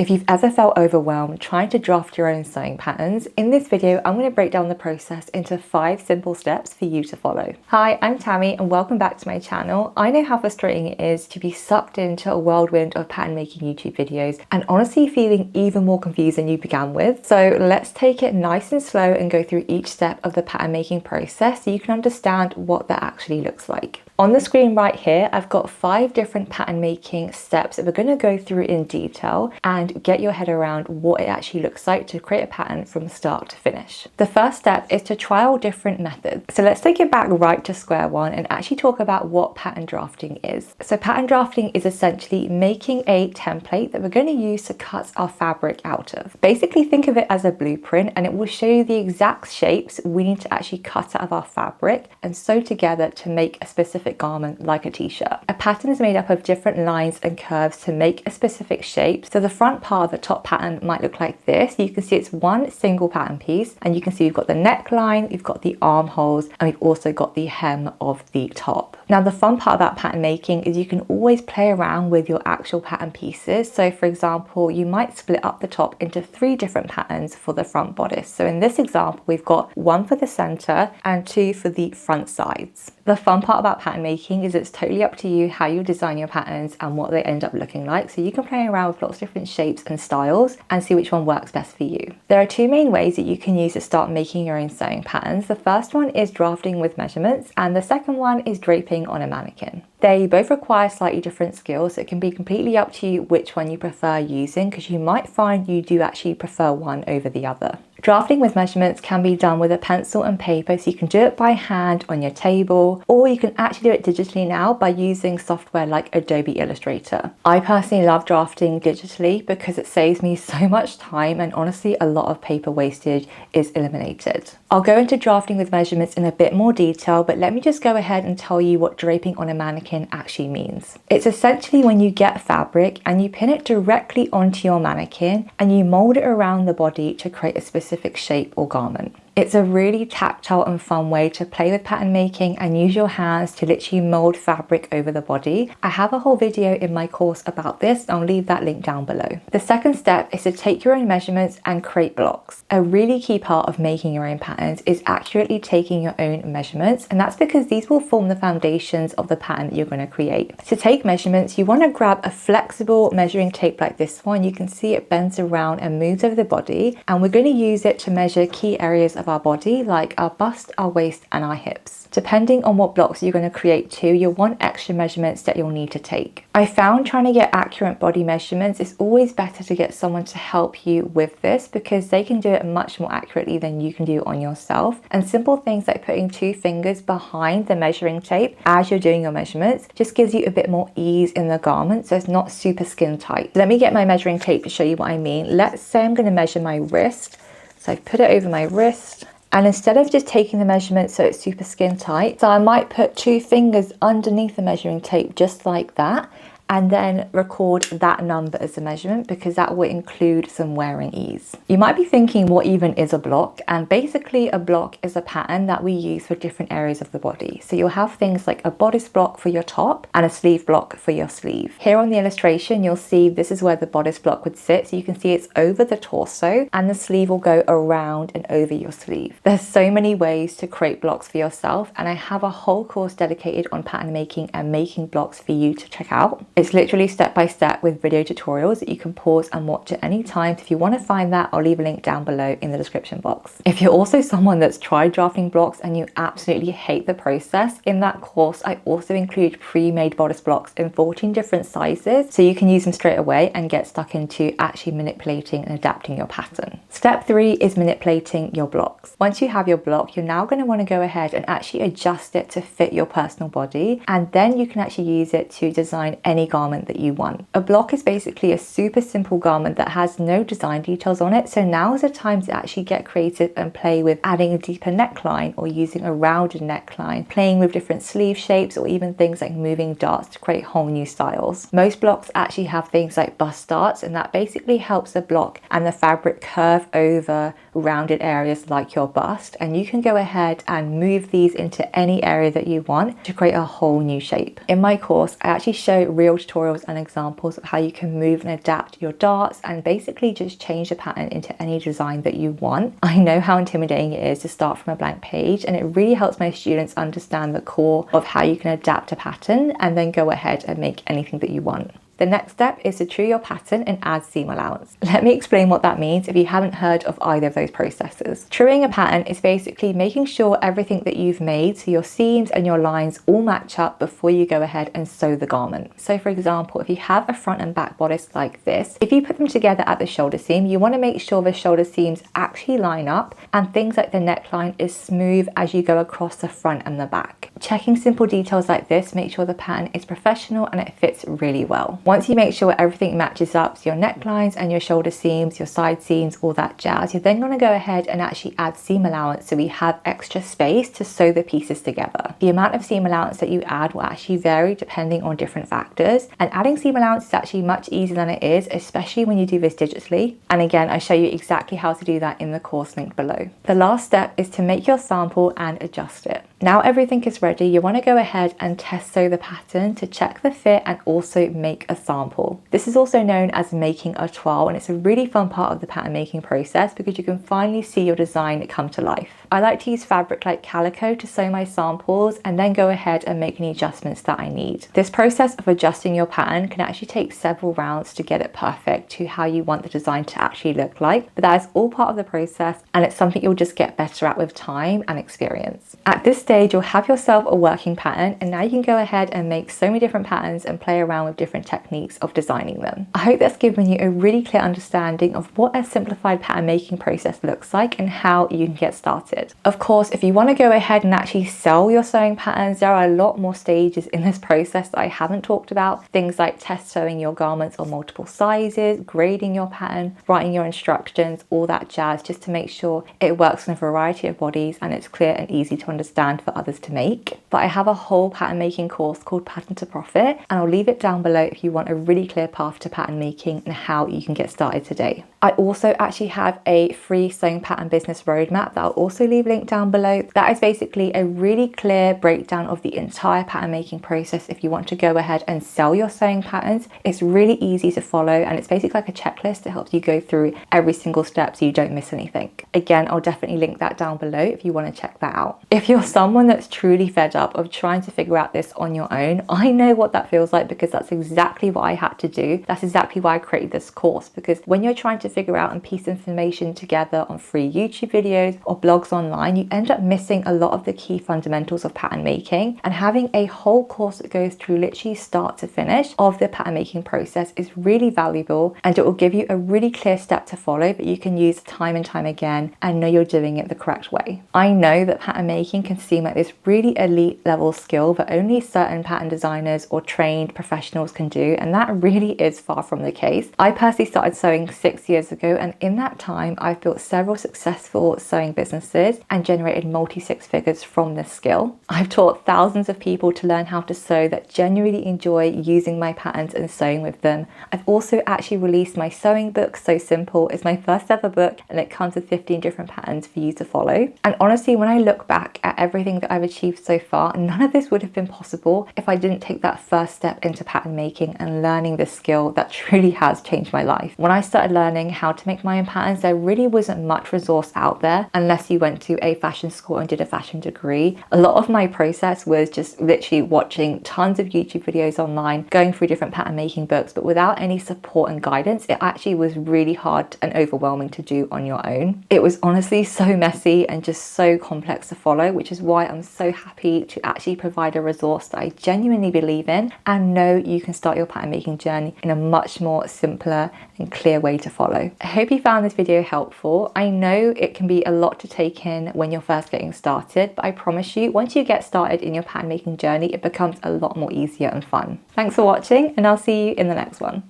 If you've ever felt overwhelmed trying to draft your own sewing patterns, in this video I'm going to break down the process into 5 simple steps for you to follow. Hi, I'm Tammy and welcome back to my channel. I know how frustrating it is to be sucked into a whirlwind of pattern making YouTube videos and honestly feeling even more confused than you began with. So let's take it nice and slow and go through each step of the pattern making process so you can understand what that actually looks like. On the screen right here, I've got 5 different pattern making steps that we're going to go through in detail and get your head around what it actually looks like to create a pattern from start to finish. The first step is to trial different methods. So let's take it back right to square one and actually talk about what pattern drafting is. So pattern drafting is essentially making a template that we're going to use to cut our fabric out of. Basically think of it as a blueprint and it will show you the exact shapes we need to actually cut out of our fabric and sew together to make a specific garment like a t-shirt. A pattern is made up of different lines and curves to make a specific shape. So the front part of the top pattern might look like this. You can see it's one single pattern piece and you can see we've got the neckline, we've got the armholes, and we've also got the hem of the top. Now the fun part about pattern making is you can always play around with your actual pattern pieces. So for example, you might split up the top into 3 different patterns for the front bodice. So in this example, we've got 1 for the center and 2 for the front sides. The fun part about pattern making is it's totally up to you how you design your patterns and what they end up looking like. So you can play around with lots of different shapes and styles and see which one works best for you. There are 2 main ways that you can use to start making your own sewing patterns. The first one is drafting with measurements and the second one is draping on a mannequin. They both require slightly different skills, so it can be completely up to you which one you prefer using because you might find you do actually prefer one over the other. Drafting with measurements can be done with a pencil and paper, so you can do it by hand on your table, or you can actually do it digitally now by using software like Adobe Illustrator. I personally love drafting digitally because it saves me so much time and honestly a lot of paper wastage is eliminated. I'll go into drafting with measurements in a bit more detail, but let me just go ahead and tell you what draping on a mannequin actually means. It's essentially when you get fabric and you pin it directly onto your mannequin and you mold it around the body to create a specific shape or garment. It's a really tactile and fun way to play with pattern making and use your hands to literally mold fabric over the body. I have a whole video in my course about this. I'll leave that link down below. The second step is to take your own measurements and create blocks. A really key part of making your own patterns is accurately taking your own measurements, and that's because these will form the foundations of the pattern that you're going to create. To take measurements, you want to grab a flexible measuring tape like this one. You can see it bends around and moves over the body, and we're going to use it to measure key areas of our body like our bust, our waist, and our hips. Depending on what blocks you're going to create too, you'll want extra measurements that you'll need to take. I found trying to get accurate body measurements is always better to get someone to help you with this because they can do it much more accurately than you can do on yourself. And simple things like putting 2 fingers behind the measuring tape as you're doing your measurements just gives you a bit more ease in the garment, so it's not super skin tight. Let me get my measuring tape to show you what I mean. Let's say I'm going to measure my wrist. So I've put it over my wrist. And instead of just taking the measurement so it's super skin tight, so I might put 2 fingers underneath the measuring tape just like that, and then record that number as a measurement because that will include some wearing ease. You might be thinking, what even is a block? And basically a block is a pattern that we use for different areas of the body. So you'll have things like a bodice block for your top and a sleeve block for your sleeve. Here on the illustration, you'll see this is where the bodice block would sit. So you can see it's over the torso and the sleeve will go around and over your sleeve. There's so many ways to create blocks for yourself, and I have a whole course dedicated on pattern making and making blocks for you to check out. It's literally step by step with video tutorials that you can pause and watch at any time. So if you want to find that, I'll leave a link down below in the description box. If you're also someone that's tried drafting blocks and you absolutely hate the process, in that course I also include pre-made bodice blocks in 14 different sizes so you can use them straight away and get stuck into actually manipulating and adapting your pattern. Step 3 is manipulating your blocks. Once you have your block, you're now going to want to go ahead and actually adjust it to fit your personal body, and then you can actually use it to design any garment that you want. A block is basically a super simple garment that has no design details on it, so now is the time to actually get creative and play with adding a deeper neckline or using a rounded neckline, playing with different sleeve shapes, or even things like moving darts to create whole new styles. Most blocks actually have things like bust darts, and that basically helps the block and the fabric curve over rounded areas like your bust, and you can go ahead and move these into any area that you want to create a whole new shape. In my course, I actually show real real tutorials and examples of how you can move and adapt your darts and basically just change the pattern into any design that you want. I know how intimidating it is to start from a blank page, and it really helps my students understand the core of how you can adapt a pattern and then go ahead and make anything that you want. The next step is to true your pattern and add seam allowance. Let me explain what that means if you haven't heard of either of those processes. Truing a pattern is basically making sure everything that you've made, so your seams and your lines, all match up before you go ahead and sew the garment. So for example, if you have a front and back bodice like this, if you put them together at the shoulder seam, you want to make sure the shoulder seams actually line up and things like the neckline is smooth as you go across the front and the back. Checking simple details like this make sure the pattern is professional and it fits really well. Once you make sure everything matches up, so your necklines and your shoulder seams, your side seams, all that jazz, you're then going to go ahead and actually add seam allowance so we have extra space to sew the pieces together. The amount of seam allowance that you add will actually vary depending on different factors, and adding seam allowance is actually much easier than it is, especially when you do this digitally. And again, I show you exactly how to do that in the course link below. The last step is to make your sample and adjust it. Now everything is ready, you want to go ahead and test sew the pattern to check the fit and also make a sample. This is also known as making a toile, and it's a really fun part of the pattern making process because you can finally see your design come to life. I like to use fabric like calico to sew my samples and then go ahead and make any adjustments that I need. This process of adjusting your pattern can actually take several rounds to get it perfect to how you want the design to actually look like, but that is all part of the process and it's something you'll just get better at with time and experience. At this stage, you'll have yourself a working pattern, and now you can go ahead and make so many different patterns and play around with different techniques of designing them. I hope that's given you a really clear understanding of what a simplified pattern making process looks like and how you can get started. Of course, if you want to go ahead and actually sell your sewing patterns, there are a lot more stages in this process that I haven't talked about. Things like test sewing your garments on multiple sizes, grading your pattern, writing your instructions, all that jazz, just to make sure it works on a variety of bodies and it's clear and easy to understand for others to make. But I have a whole pattern making course called Pattern to Profit, and I'll leave it down below if you want a really clear path to pattern making and how you can get started today. I also actually have a free sewing pattern business roadmap that I'll also leave linked down below. That is basically a really clear breakdown of the entire pattern making process if you want to go ahead and sell your sewing patterns. It's really easy to follow and it's basically like a checklist that helps you go through every single step so you don't miss anything. Again, I'll definitely link that down below if you want to check that out. If you're someone that's truly fed up of trying to figure out this on your own, I know what that feels like because that's exactly what I had to do. That's exactly why I created this course, because when you're trying to figure out and piece information together on free YouTube videos or blogs online, you end up missing a lot of the key fundamentals of pattern making, and having a whole course that goes through literally start to finish of the pattern making process is really valuable, and it will give you a really clear step to follow that you can use time and time again and know you're doing it the correct way. I know that pattern making can seem like this really elite level skill that only certain pattern designers or trained professionals can do, and that really is far from the case. I personally started sewing 6 years ago, and in that time I've built several successful sewing businesses and generated multi-six figures from this skill. I've taught thousands of people to learn how to sew that genuinely enjoy using my patterns and sewing with them. I've also actually released my sewing book, So Simple. It's my first ever book and it comes with 15 different patterns for you to follow. And honestly, when I look back at everything that I've achieved so far, none of this would have been possible if I didn't take that first step into pattern making and learning this skill that truly has changed my life. When I started learning how to make my own patterns, there really wasn't much resource out there unless you went to a fashion school and did a fashion degree. A lot of my process was just literally watching tons of YouTube videos online, going through different pattern making books, but without any support and guidance, it actually was really hard and overwhelming to do on your own. It was honestly so messy and just so complex to follow, which is why I'm so happy to actually provide a resource that I genuinely believe in and know you can start your pattern making journey in a much more simpler and clear way to follow. I hope you found this video helpful. I know it can be a lot to take in when you're first getting started, but I promise you, once you get started in your pattern making journey, it becomes a lot more easier and fun. Thanks for watching, and I'll see you in the next one.